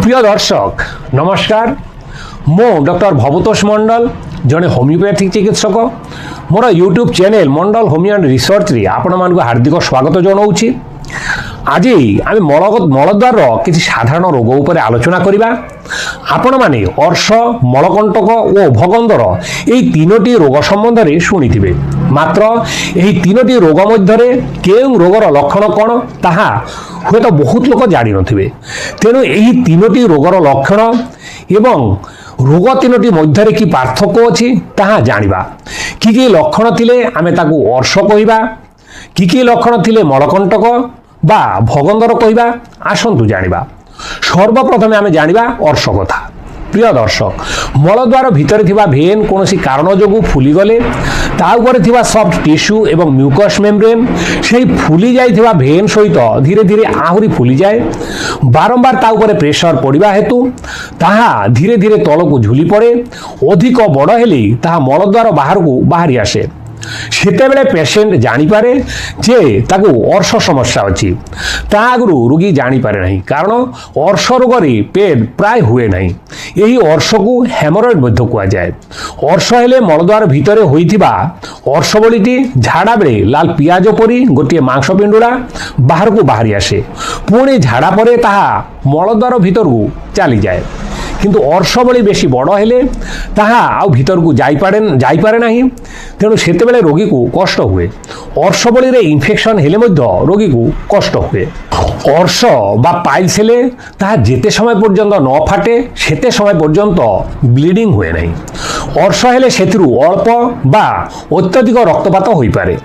প্রিয় দর্শক নমস্কার, ମୁଁ ଡକ୍ଟର ଭବତୋଷ ମଣ୍ଡଲ, ଜଣେ ହୋମିଓପାଥିକ ଚିକିତ୍ସକ। ମୋର YouTube channel Mandal homeo and ରିସର୍ଚ୍ଚରେ ଆପଣମାନଙ୍କୁ ହାର୍ଦ୍ଦିକ ସ୍ୱାଗତ ଜଣାଉଛି। ଆଜି ଆମେ ମଳଦ୍ୱାରର କିଛି ସାଧାରଣ ରୋଗ ଉପରେ ଆଲୋଚନା କରିବା। ଆପଣମାନେ ଅର୍ଶ, ମଳକଣ୍ଟକ ଓ ଭଗନ୍ଦର ଏହି ତିନୋଟି ରୋଗ ସମ୍ବନ୍ଧରେ ଶୁଣିଥିବେ। ମାତ୍ର ଏହି ତିନୋଟି ରୋଗ ମଧ୍ୟରେ କେଉଁ ରୋଗର ଲକ୍ଷଣ କ'ଣ ତାହା ହୁଏତ ବହୁତ ଲୋକ ଜାଣିନଥିବେ। ତେଣୁ ଏହି ତିନୋଟି ରୋଗର ଲକ୍ଷଣ ଏବଂ ରୋଗ ତିନୋଟି ମଧ୍ୟରେ କି ପାର୍ଥକ୍ୟ ଅଛି ତାହା ଜାଣିବା। କି କି ଲକ୍ଷଣ ଥିଲେ ଆମେ ତାକୁ ଅର୍ଶ କହିବା, କି ଲକ୍ଷଣ ଥିଲେ ମଳକଣ୍ଟକ ବା ଭଗନ୍ଦର କହିବା, ଆସନ୍ତୁ ଜାଣିବା। ସର୍ବପ୍ରଥମେ ଆମେ ଜାଣିବା ଅର୍ଶ କଥା। ପ୍ରିୟ ଦର୍ଶକ, ମଳଦ୍ୱାର ଭିତରେ ଥିବା ଭେନ୍ କୌଣସି କାରଣ ଯୋଗୁଁ ଫୁଲିଗଲେ ତା ଉପରେ ଥିବା ସଫ୍ଟ ଟିସ୍ୟୁ ଏବଂ ମ୍ୟୁକସ୍ ମେମ୍ବ୍ରେନ୍ ସେହି ଫୁଲି ଯାଇଥିବା ଭେନ୍ ସହିତ ଧୀରେ ଧୀରେ ଆହୁରି ଫୁଲିଯାଏ। ବାରମ୍ବାର ତା ଉପରେ ପ୍ରେସର ପଡ଼ିବା ହେତୁ ତାହା ଧୀରେ ଧୀରେ ତଳକୁ ଝୁଲି ପଡ଼େ। ଅଧିକ ବଡ଼ ହେଲେ ତାହା ମଳଦ୍ୱାର ବାହାରକୁ ବାହାରି ଆସେ। ସେତେବେଳେ ପେସେଣ୍ଟ ଜାଣିପାରେ ଯେ ତାକୁ ଅର୍ଶ ସମସ୍ୟା ଅଛି। ତା ଆଗରୁ ରୋଗୀ ଜାଣିପାରେ ନାହିଁ, କାରଣ ଅର୍ଶ ରୋଗରେ ପେନ୍ ପ୍ରାୟ ହୁଏ ନାହିଁ। ଏହି ଅର୍ଶକୁ ହେମୋରଏଡ୍ ମଧ୍ୟ କୁହାଯାଏ। ଅର୍ଶ ହେଲେ ମଳଦ୍ୱାର ଭିତରେ ହୋଇଥିବା ଅର୍ଶବଳୀଟି ଝାଡ଼ା ବେଳେ ଲାଲ ପିଆଜ ପରି ଗୋଟିଏ ମାଂସ ପିଣ୍ଡୁଳା ବାହାରକୁ ବାହାରି ଆସେ। ପୁଣି ଝାଡ଼ା ପରେ ତାହା ମଳଦ୍ୱାର ଭିତରକୁ ଚାଲିଯାଏ। କିନ୍ତୁ ଅର୍ଶବଳୀ ବେଶୀ ବଡ଼ ହେଲେ ତାହା ଆଉ ଭିତରକୁ ଯାଇପାରେ ନାହିଁ। ତେଣୁ ସେତେବେଳେ ରୋଗୀକୁ କଷ୍ଟ ହୁଏ। ଅର୍ଶବଳୀରେ ଇନଫେକ୍ସନ୍ ହେଲେ ମଧ୍ୟ ରୋଗୀକୁ କଷ୍ଟ ହୁଏ। ଅର୍ଶ ବା ପାଇଲ୍ସ ହେଲେ ତାହା ଯେତେ ସମୟ ପର୍ଯ୍ୟନ୍ତ ନ ଫାଟେ ସେତେ ସମୟ ପର୍ଯ୍ୟନ୍ତ ବ୍ଲିଡ଼ିଂ ହୁଏ ନାହିଁ। ଅର୍ଶ ହେଲେ ସେଥିରୁ ଅଳ୍ପ ବା ଅତ୍ୟଧିକ ରକ୍ତପାତ ହୋଇପାରେ।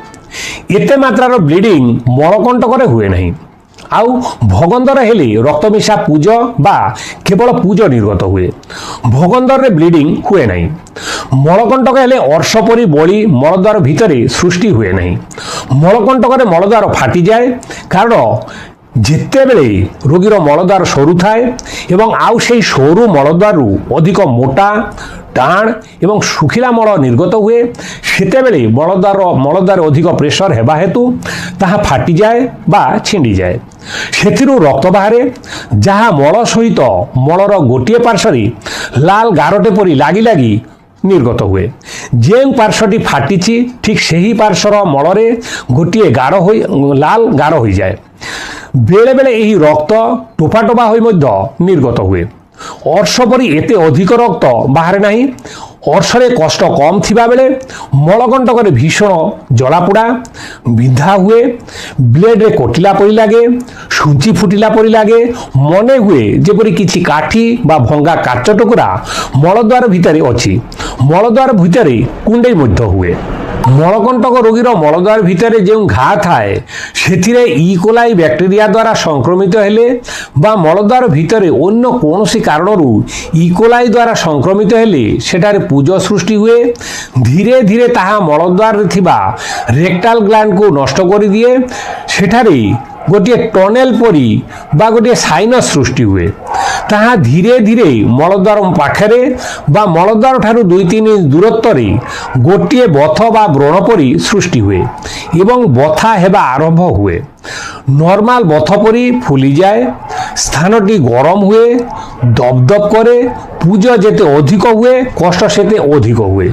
ଏତେ ମାତ୍ରାର ବ୍ଲିଡ଼ିଂ ମଳକଣ୍ଟକରେ ହୁଏ ନାହିଁ। ଆଉ ଭଗନ୍ଦର ହେଲେ ରକ୍ତମିଶା ପୁଜ ବା କେବଳ ପୁଜ ନିର୍ଗତ ହୁଏ। ଭଗନ୍ଦରରେ ବ୍ଲିଡ଼ିଂ ହୁଏ ନାହିଁ। ମଳକଣ୍ଟକ ହେଲେ ଅର୍ଶ ପରି ବଳି ମଳଦ୍ୱାର ଭିତରେ ସୃଷ୍ଟି ହୁଏ ନାହିଁ। ମଳକଣ୍ଟକରେ ମଳଦ୍ୱାର ଫାଟିଯାଏ, କାରଣ ଯେତେବେଳେ ରୋଗୀର ମଳଦ୍ୱାର ସରୁ ଥାଏ ଏବଂ ଆଉ ସେହି ସରୁ ମଳଦ୍ୱାରରୁ ଅଧିକ ମୋଟା, ଟାଣ ଏବଂ ଶୁଖିଲା ମଳ ନିର୍ଗତ ହୁଏ, ସେତେବେଳେ ମଳଦ୍ୱାର ଅଧିକ ପ୍ରେସର ହେବା ହେତୁ ତାହା ଫାଟିଯାଏ ବା ଛିଣ୍ଡିଯାଏ। ସେଥିରୁ ରକ୍ତ ବାହାରେ, ଯାହା ମଳ ସହିତ ମଳର ଗୋଟିଏ ପାର୍ଶ୍ୱରେ ଲାଲ ଗାରଟେ ପରି ଲାଗି ଲାଗି ନିର୍ଗତ ହୁଏ। ଯେଉଁ ପାର୍ଶ୍ୱଟି ଫାଟିଛି ଠିକ୍ ସେହି ପାର୍ଶ୍ୱର ମଳରେ ଗୋଟିଏ ଲାଲ ଗାର ହୋଇଯାଏ। ବେଳେବେଳେ ଏହି ରକ୍ତ ଟୋପା ଟୋପା ହୋଇ ମଧ୍ୟ ନିର୍ଗତ ହୁଏ। ଅର୍ଶ ପରି ଏତେ ଅଧିକ ରକ୍ତ ବାହାରେ ନାହିଁ। ଅର୍ଶରେ କଷ୍ଟ କମ୍ ଥିବାବେଳେ ମଳକଣ୍ଟକରେ ଭୀଷଣ ଜଳାପୋଡ଼ା, ବିନ୍ଧା ହୁଏ, ବ୍ଲେଡ୍ରେ କଟିଲା ପରି ଲାଗେ, ସୂଚି ଫୁଟିଲା ପରି ଲାଗେ, ମନେ ହୁଏ ଯେପରି କିଛି କାଠି ବା ଭଙ୍ଗା କାଚ ଟୁକୁରା ମଳଦ୍ୱାର ଭିତରେ ଅଛି। ମଳଦ୍ୱାର ଭିତରେ କୁଣ୍ଡେଇ ମଧ୍ୟ ହୁଏ। ମଳକଣ୍ଟକ ରୋଗୀର ମଳଦ୍ୱାର ଭିତରେ ଯେଉଁ ଘା ଥାଏ ସେଥିରେ ଇକୋଲାଇ ବ୍ୟାକ୍ଟେରିଆ ଦ୍ୱାରା ସଂକ୍ରମିତ ହେଲେ ବା ମଳଦ୍ୱାର ଭିତରେ ଅନ୍ୟ କୌଣସି କାରଣରୁ ଇକୋଲାଇ ଦ୍ୱାରା ସଂକ୍ରମିତ ହେଲେ ସେଠାରେ ପୁଜ ସୃଷ୍ଟି ହୁଏ। ଧୀରେ ଧୀରେ ତାହା ମଳଦ୍ୱାରରେ ଥିବା ରେକ୍ଟାଲ ଗ୍ଲାଣ୍ଡକୁ ନଷ୍ଟ କରିଦିଏ। ସେଠାରେ ଗୋଟିଏ ଟନେଲ ପରି ବା ଗୋଟିଏ ସାଇନସ୍ ସୃଷ୍ଟି ହୁଏ। ତାହା ଧୀରେ ଧୀରେ ମଳଦ୍ୱାର ପାଖରେ ବା ମଳଦ୍ୱାର ଠାରୁ 2-3 ଦୂରତ୍ୱରେ ଗୋଟିଏ ବଥ ବା ବ୍ରଣ ପରି ସୃଷ୍ଟି ହୁଏ ଏବଂ ବଥା ହେବା ଆରମ୍ଭ ହୁଏ। ନର୍ମାଲ ବଥ ପରି ଫୁଲିଯାଏ। ସ୍ଥାନଟି ଗରମ ହୁଏ, ଦପଦପ କରେ। ପୁଜ ଯେତେ ଅଧିକ ହୁଏ କଷ୍ଟ ସେତେ ଅଧିକ ହୁଏ।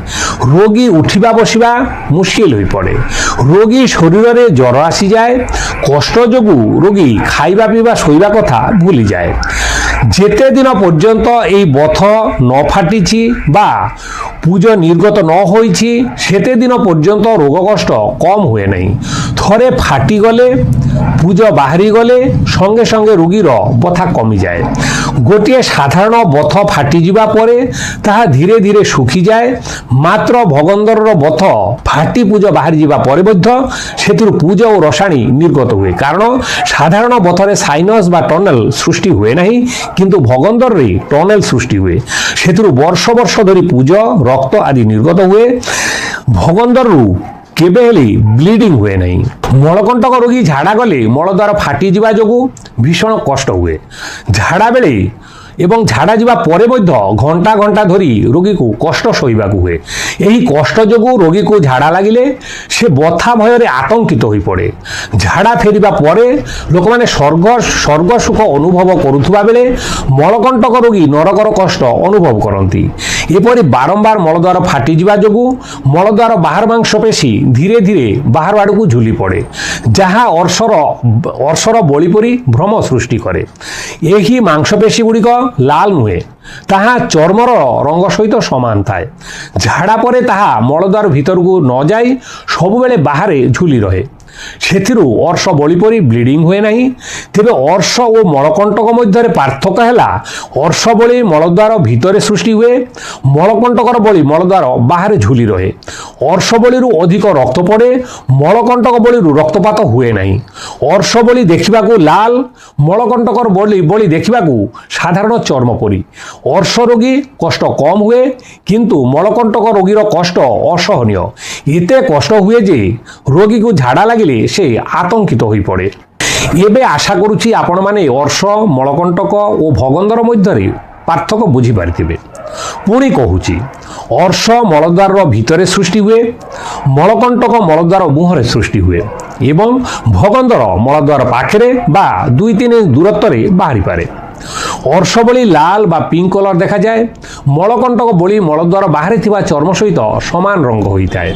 ରୋଗୀ ଉଠିବା ବସିବା ମୁସ୍କିଲ ହୋଇପଡ଼େ। ରୋଗୀ ଶରୀରରେ ଜ୍ୱର ଆସିଯାଏ। କଷ୍ଟ ଯୋଗୁଁ ରୋଗୀ ଖାଇବା ପିଇବା ଶୋଇବା କଥା ଭୁଲିଯାଏ। ଯେତେ ଦିନ ପର୍ଯ୍ୟନ୍ତ ଏହି ବଥ ନ ଫାଟିଛି ବା ପୁଜ ନିର୍ଗତ ନ ହୋଇଛି ସେତେ ଦିନ ପର୍ଯ୍ୟନ୍ତ ରୋଗ କଷ୍ଟ କମ୍ ହୁଏ ନାହିଁ। ଥରେ ଫାଟିଗଲେ, ପୁଜ ବାହାରିଗଲେ ସଙ୍ଗେ ସଙ୍ଗେ ରୋଗୀର ବଥା କମିଯାଏ। ଗୋଟିଏ ସାଧାରଣ ବଥ ଫାଟିଯିବା ପରେ ତାହା ଧୀରେ ଧୀରେ ଶୁଖିଯାଏ। ମାତ୍ର ଭଗନ୍ଦରର ବଥ ଫାଟି ପୁଜ ବାହାରିଯିବା ପରେ ମଧ୍ୟ ସେଥିରୁ ପୁଜ ଓ ରସାଣୀ ନିର୍ଗତ ହୁଏ, କାରଣ ସାଧାରଣ ବଥରେ ସାଇନସ୍ ବା ଟନେଲ ସୃଷ୍ଟି ହୁଏ ନାହିଁ, କିନ୍ତୁ ଭଗନ୍ଦରରେ ଟନେଲ ସୃଷ୍ଟି ହୁଏ। ସେଥିରୁ ବର୍ଷ ବର୍ଷ ଧରି ପୁଜ, ରକ୍ତ ଆଦି ନିର୍ଗତ ହୁଏ। ଭଗନ୍ଦରରୁ କେବେ ହେଲେ ବ୍ଲିଡ଼ିଂ ହୁଏ ନାହିଁ। ମଳକଣ୍ଟକ ରୋଗୀ ଝାଡ଼ା ଗଲେ ମଳଦ୍ୱାର ଫାଟିଯିବା ଯୋଗୁଁ ଭୀଷଣ କଷ୍ଟ ହୁଏ। ଝାଡ଼ା ବେଳେ ଏବଂ ଝାଡ଼ା ଯିବା ପରେ ମଧ୍ୟ ଘଣ୍ଟା ଘଣ୍ଟା ଧରି ରୋଗୀକୁ କଷ୍ଟ ସହିବାକୁ ହୁଏ। ଏହି କଷ୍ଟ ଯୋଗୁଁ ରୋଗୀକୁ ଝାଡ଼ା ଲାଗିଲେ ସେ ବଥା ଭୟରେ ଆତଙ୍କିତ ହୋଇପଡ଼େ। ଝାଡ଼ା ଫେରିବା ପରେ ଲୋକମାନେ ସ୍ୱର୍ଗ ସୁଖ ଅନୁଭବ କରୁଥିବା ବେଳେ ମଳକଣ୍ଟକ ରୋଗୀ ନରକର କଷ୍ଟ ଅନୁଭବ କରନ୍ତି। ଏପରି ବାରମ୍ବାର ମଳଦ୍ୱାର ଫାଟିଯିବା ଯୋଗୁଁ ମଳଦ୍ୱାର ବାହାର ମାଂସପେଶୀ ଧୀରେ ଧୀରେ ବାହାର ଆଡ଼କୁ ଝୁଲି ପଡ଼େ, ଯାହା ଅର୍ଶର ବଳି ପରି ଭ୍ରମ ସୃଷ୍ଟି କରେ। ଏହି ମାଂସପେଶୀ ଗୁଡ଼ିକ ଲାଲ ନୁହେଁ, ତାହା ଚର୍ମର ରଙ୍ଗ ସହିତ ସମାନ ଥାଏ। ଝାଡ଼ା ପରେ ତାହା ମଳଦ୍ୱାର ଭିତରକୁ ନ ଯାଇ ସବୁବେଳେ ବାହାରେ ଝୁଲି ରହେ। ସେଥିରୁ ଅର୍ଶ ବଳି ପରି ବ୍ଲିଡ଼ିଂ ହୁଏ ନାହିଁ। ତେବେ ଅର୍ଶ ଓ ମଳକଣ୍ଟକ ମଧ୍ୟରେ ପାର୍ଥକ୍ୟ ହେଲା, ଅର୍ଶ ବଳି ମଳଦ୍ୱାର ଭିତରେ ସୃଷ୍ଟି ହୁଏ, ମଳକଣ୍ଟକର ବଳି ମଳଦ୍ୱାର ବାହାରେ ଝୁଲି ରହେ। ଅର୍ଶ ବଳିରୁ ଅଧିକ ରକ୍ତ ପଡ଼େ, ମଳକଣ୍ଟକ ବଳିରୁ ରକ୍ତପାତ ହୁଏ ନାହିଁ। ଅର୍ଶ ବଳି ଦେଖିବାକୁ ଲାଲ, ମଳକଣ୍ଟକର ବଳି ଦେଖିବାକୁ ସାଧାରଣ ଚର୍ମ ପରି। ଅର୍ଶ ରୋଗୀ କଷ୍ଟ କମ୍ ହୁଏ, କିନ୍ତୁ ମଳକଣ୍ଟକ ରୋଗୀର କଷ୍ଟ ଅସହନୀୟ। ଏତେ କଷ୍ଟ ହୁଏ ଯେ ରୋଗୀକୁ ଝାଡ଼ା ଲାଗିଲେ ସେ ଆତଙ୍କିତ ହୋଇପଡ଼େ। ଏବେ ଆଶା କରୁଛି ଆପଣମାନେ ଅର୍ଶ, ମଳକଣ୍ଟକ ଓ ଭଗନ୍ଦର ମଧ୍ୟରେ ପାର୍ଥକ୍ୟ ବୁଝିପାରିଥିବେ। ପୁଣି କହୁଛି, ଅର୍ଶ ମଳଦ୍ୱାରର ଭିତରେ ସୃଷ୍ଟି ହୁଏ, ମଳକଣ୍ଟକ ମଳଦ୍ୱାର ମୁହଁରେ ସୃଷ୍ଟି ହୁଏ ଏବଂ ଭଗନ୍ଦର ମଳଦ୍ୱାର ପାଖରେ ବା 2-3 ଦୂରତ୍ୱରେ ବାହାରିପାରେ। ଅର୍ଶ ବଳି ଲାଲ ବା ପିଙ୍କ କଲର ଦେଖାଯାଏ। ମଳକଣ୍ଟକ ବଳି ମଳଦ୍ୱାର ବାହାରେ ଥିବା ଚର୍ମ ସହିତ ସମାନ ରଙ୍ଗ ହୋଇଥାଏ।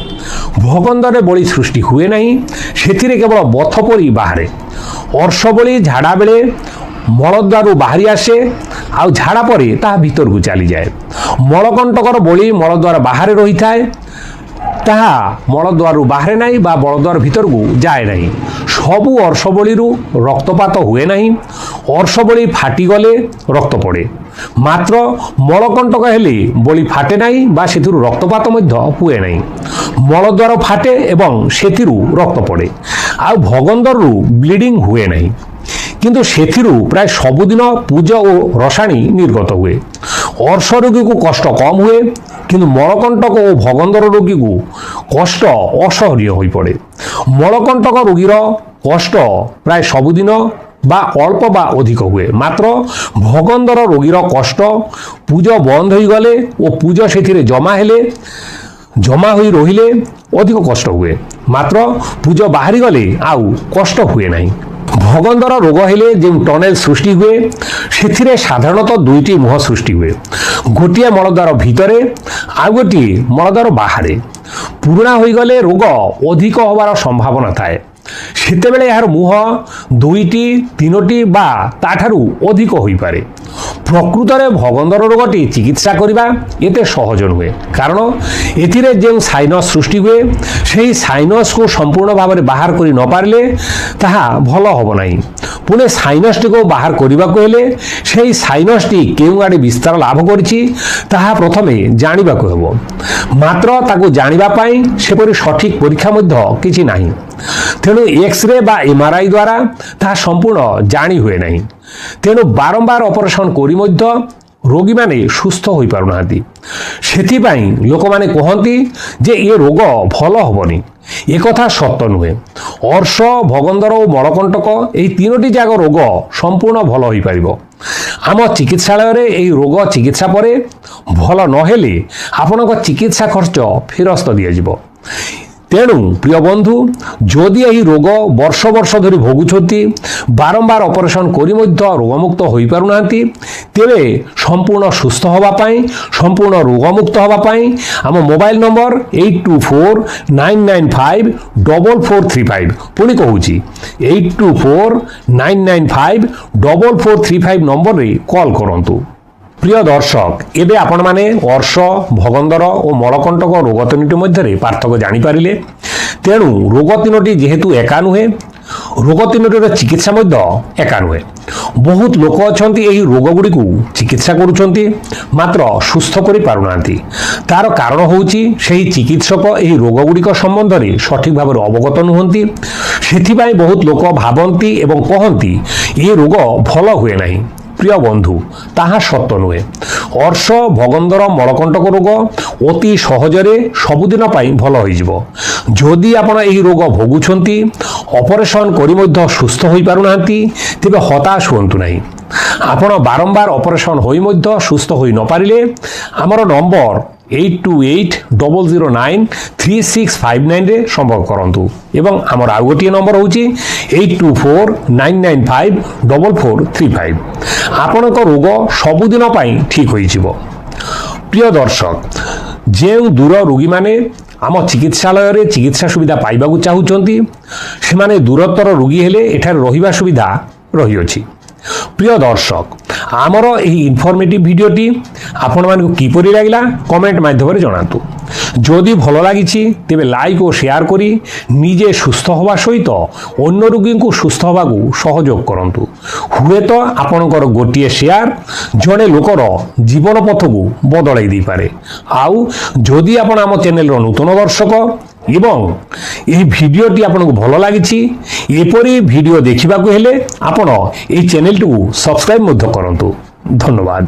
ଭଗନ୍ଦରରେ ବଳି ସୃଷ୍ଟି ହୁଏ ନାହିଁ, ସେଥିରେ କେବଳ ବଥ ପରି ବାହାରେ। ଅର୍ଶ ବଳି ଝାଡ଼ା ବେଳେ ମଳଦ୍ୱାରରୁ ବାହାରି ଆସେ, ଆଉ ଝାଡ଼ା ପରେ ତାହା ଭିତରକୁ ଚାଲିଯାଏ। ମଳକଣ୍ଟକର ବଳି ମଳଦ୍ୱାର ବାହାରେ ରହିଥାଏ, ତାହା ମଳଦ୍ୱାରରୁ ବାହାରେ ନାହିଁ ବା ମଳଦ୍ୱାର ଭିତରକୁ ଯାଏ ନାହିଁ। ସବୁ ଅର୍ଶ ବଳିରୁ ରକ୍ତପାତ ହୁଏ ନାହିଁ। ଅର୍ଶ ବଳି ଫାଟିଗଲେ ରକ୍ତ ପଡ଼େ, ମାତ୍ର ମଳକଣ୍ଟକ ହେଲେ ବଳି ଫାଟେ ନାହିଁ ବା ସେଥିରୁ ରକ୍ତପାତ ମଧ୍ୟ ହୁଏ ନାହିଁ। ମଳଦ୍ୱାର ଫାଟେ ଏବଂ ସେଥିରୁ ରକ୍ତ ପଡ଼େ, ଆଉ ଭଗନ୍ଦରରୁ ବ୍ଲିଡ଼ିଂ ହୁଏ ନାହିଁ, କିନ୍ତୁ ସେଥିରୁ ପ୍ରାୟ ସବୁଦିନ ପୂଜ ଓ ରସାଣୀ ନିର୍ଗତ ହୁଏ। ଅର୍ଶ ରୋଗୀକୁ କଷ୍ଟ କମ୍ ହୁଏ, କିନ୍ତୁ ମଳକଣ୍ଟକ ଓ ଭଗନ୍ଦର ରୋଗୀକୁ କଷ୍ଟ ଅସହନୀୟ ହୋଇପଡ଼େ। ମଳକଣ୍ଟକ ରୋଗୀର କଷ୍ଟ ପ୍ରାୟ ସବୁଦିନ ବା ଅଳ୍ପ ବା ଅଧିକ ହୁଏ, ମାତ୍ର ଭଗନ୍ଦର ରୋଗୀର କଷ୍ଟ ପୂଜ ବନ୍ଦ ହୋଇଗଲେ ଓ ପୂଜ ସେଥିରେ ଜମା ହୋଇ ରହିଲେ ଅଧିକ କଷ୍ଟ ହୁଏ, ମାତ୍ର ପୂଜ ବାହାରିଗଲେ ଆଉ କଷ୍ଟ ହୁଏ ନାହିଁ। ଭଗନ୍ଦର ରୋଗ ହେଲେ ଯେଉଁ ଟନେଲ ସୃଷ୍ଟି ହୁଏ, ସେଥିରେ ସାଧାରଣତଃ 2ଟି ମୁହଁ ସୃଷ୍ଟି ହୁଏ, ଗୋଟିଏ ମଳଦ୍ୱାର ଭିତରେ ଆଉ ଗୋଟିଏ ମଳଦ୍ୱାର ବାହାରେ। ପୁରୁଣା ହୋଇଗଲେ ରୋଗ ଅଧିକ ହେବାର ସମ୍ଭାବନା ଥାଏ। ସେତେବେଳେ ଏହାର ମୁହଁ 2ଟି, 3ଟି ବା ତାଠାରୁ ଅଧିକ ହୋଇପାରେ। ପ୍ରକୃତରେ ଭଗନ୍ଦର ରୋଗଟି ଚିକିତ୍ସା କରିବା ଏତେ ସହଜ ନୁହେଁ, କାରଣ ଏଥିରେ ଯେଉଁ ସାଇନସ୍ ସୃଷ୍ଟି ହୁଏ, ସେହି ସାଇନସ୍କୁ ସମ୍ପୂର୍ଣ୍ଣ ଭାବରେ ବାହାର କରି ନ ପାରିଲେ ତାହା ଭଲ ହେବ ନାହିଁ। ପୁଣି ସାଇନସ୍ଟିକୁ ବାହାର କରିବାକୁ ହେଲେ ସେହି ସାଇନସ୍ଟି କେଉଁ ଆଡ଼େ ବିସ୍ତାର ଲାଭ କରିଛି ତାହା ପ୍ରଥମେ ଜାଣିବାକୁ ହେବ, ମାତ୍ର ତାକୁ ଜାଣିବା ପାଇଁ ସେପରି ସଠିକ୍ ପରୀକ୍ଷା ମଧ୍ୟ କିଛି ନାହିଁ। ତେଣୁ ଏକ୍ସରେ ବା MRI ଦ୍ୱାରା ତାହା ସମ୍ପୂର୍ଣ୍ଣ ଜାଣି ହୁଏ ନାହିଁ। ତେଣୁ ବାରମ୍ବାର ଅପରେସନ୍ କରି ମଧ୍ୟ ରୋଗୀମାନେ ସୁସ୍ଥ ହୋଇପାରୁନାହାନ୍ତି। ସେଥିପାଇଁ ଲୋକମାନେ କହନ୍ତି ଯେ ଏ ରୋଗ ଭଲ ହେବନି। ଏକଥା ସତ ନୁହେଁ। ଅର୍ଶ, ଭଗନ୍ଦର ଓ ମଳକଣ୍ଟକ ଏହି 3ଟି ଯାକ ରୋଗ ସମ୍ପୂର୍ଣ୍ଣ ଭଲ ହୋଇପାରିବ। ଆମ ଚିକିତ୍ସାଳୟରେ ଏହି ରୋଗ ଚିକିତ୍ସା ପରେ ଭଲ ନହେଲେ ଆପଣଙ୍କ ଚିକିତ୍ସା ଖର୍ଚ୍ଚ ଫେରସ୍ତ ଦିଆଯିବ। ତେଣୁ ପ୍ରିୟ ବନ୍ଧୁ, ଯଦି ଏହି ରୋଗ ବର୍ଷ ବର୍ଷ ଧରି ଭୋଗୁଛନ୍ତି, ବାରମ୍ବାର ଅପରେସନ୍ କରି ମଧ୍ୟ ରୋଗମୁକ୍ତ ହୋଇପାରୁନାହାନ୍ତି, ତେବେ ସମ୍ପୂର୍ଣ୍ଣ ସୁସ୍ଥ ହେବା ପାଇଁ, ସମ୍ପୂର୍ଣ୍ଣ ରୋଗମୁକ୍ତ ହେବା ପାଇଁ ଆମ ମୋବାଇଲ ନମ୍ବର 8249954435, ପୁଣି କହୁଛି 8249954435 ନମ୍ବରରେ କଲ୍ କରନ୍ତୁ। প্রিয় দর্শক, এবে আপনার অর্শ, ভগন্দর ও মলকণ্টক রোগ 3টি মধ্যে পার্থক্য জাঁপারে। তেণু রোগ 3টি যেহেতু একা নুহে, রোগ 3টির চিকিৎসা মধ্য একা নুহে। বহুত লোক অনেক এই রোগগুড়ি চিকিৎসা করছেন, মাত্র সুস্থ করে পারুনাহান্তি। তার কারণ হচ্ছে সেই চিকিৎসক এই রোগগুড়ি সম্বন্ধে সঠিক ভাবে অবগত নুহতি। সেথিপাই বহুত লোক ভাবন্তি এবং কহন্তি এই রোগ ভাল হুয়ে না। প্রিয় বন্ধু, তাহা সত্য নুহে। অর্শ, ভগন্দর, মলকণ্টক রোগ অতি সহজরে সবুদিন পাই ভাল হয়ে যাব। যদি আপনার এই রোগ ভোগুছন্তি, অপরেশন করে মধ্য সুস্থ হয়ে পারুনাহান্তি, তেবে হতাশ হুঁতু না। আপনার বারম্বার অপরেশন হয়ে মধ্য সুস্থ হয়ে নপারিলে আমার নম্বর 8280093659 संपर्क करंतु एवं आमर आउ गोटे नंबर होची 8249954435 आपणक रोग सबुदिन पाई ठीक होई जिवो। प्रिय दर्शक जे दूर रोगी माने आम चिकित्सालय रे चिकित्सा सुविधा पाइबाकू चाहूचंती सेमाने दूरतर रोगी हेले एठार रहिबा सुविधा रही अछि। प्रिय दर्शक आमर एही इनफॉर्मेटिव भिडियोटी आपण मानकु किपरि लागला कमेंट माध्यम जनातु। जदि भल लागिछि तेबे लाइक और शेयर करी निजे सुस्थ हवा सहित अन्य रोगी को सुस्थ हवाकू सहयोग करंतु। हुए तो आपणकर गोटे शेयर जड़े लोकर जीवन पथ को बदलाई दी पारे। आउ जदि आपण आम चैनल नूतन दर्शक एवं यह भिडियोटी आपको भल लगी एपरी भिडियो देखा हेले आपण यह चैनल को सब्सक्राइब करंतु। धन्यवाद।